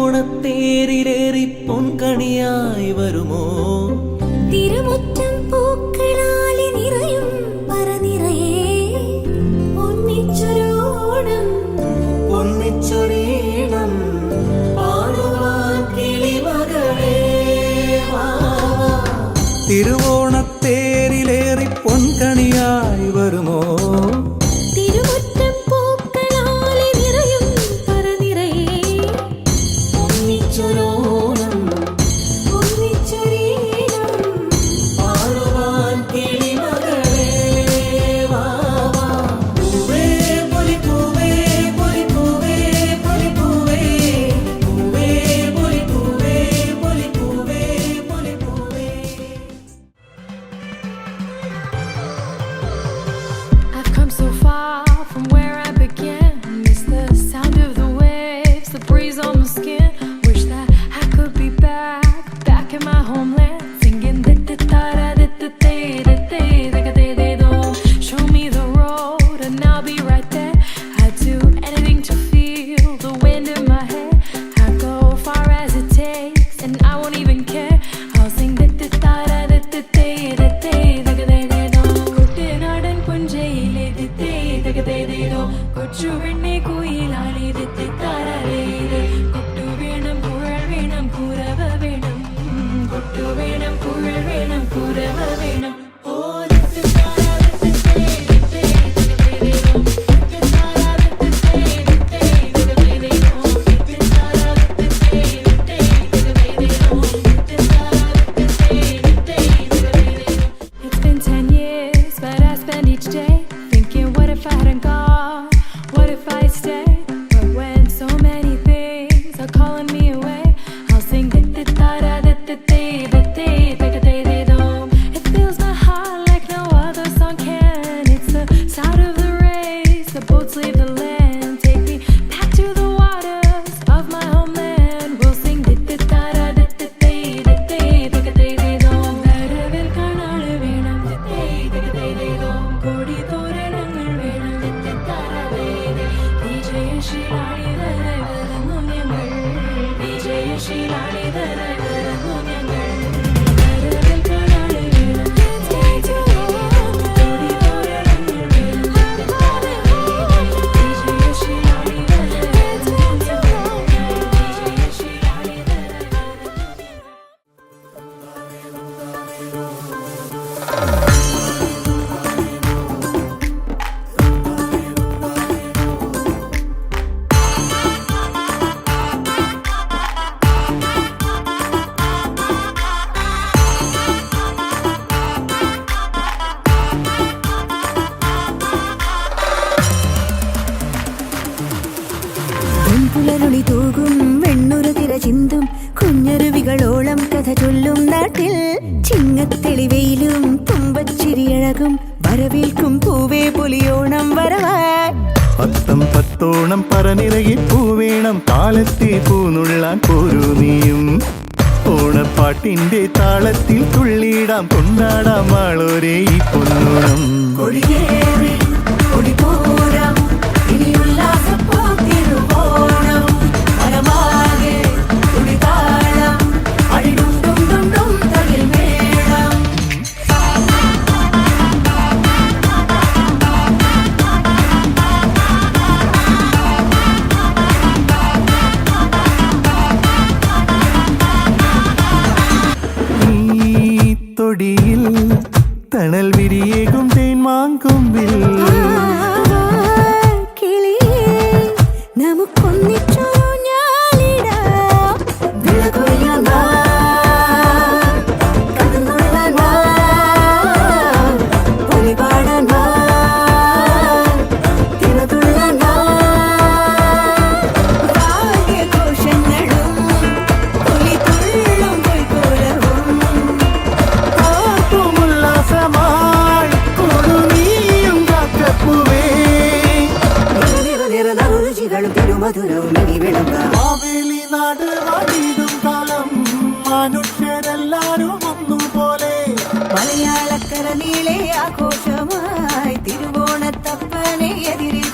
തിരുവോണത്തേരിലേറി പൊൻകണിയായി വരുമോ? തിരുമുറ്റം പൂക്കളാലെ നിറയും പറനിറയെ ഒന്നിച്ചൊരോണം ഒന്നിച്ചൊരീണം പാടുവാൻ കിളിമകളേ വാ. തിരുവോണത്തേരിലേറി പൊൻകണിയായി വരുമോ? പുലരുളി തൂകും വെണ്ണുരു തിര ചിന്തും കുഞ്ഞരുവികളോളം കഥ ചൊല്ലും നാട്ടിൽ ചിങ്ങത്തെളിവെയിലും തുമ്പച്ചിരിയഴകും വരവേൽക്കും പൂവേ പൊലിയോണം വരവായി. പത്തം പത്തോണം പറനിറയെ പൂവേണം കാലത്തെ പൂനുള്ളാൻ പോരൂ നീയും. ഓണപ്പാട്ടിന്റെ താളത്തിൽ തുള്ളിയിടാം കൊണ്ടാടാം ആളോരേ ഈ പൊന്നോണം. തണൽ വിരിയേകും തേൻ മാങ്കൊമ്പിൽ ഇനി വിളമ്പാം. മാവേലി നാട് വാണിടും കാലം മനുഷ്യരെല്ലാരും ഒന്നുപോലെ. മലയാളക്കര നീളെ ആഘോഷമായി തിരുവോണത്തപ്പനെ എതിരെ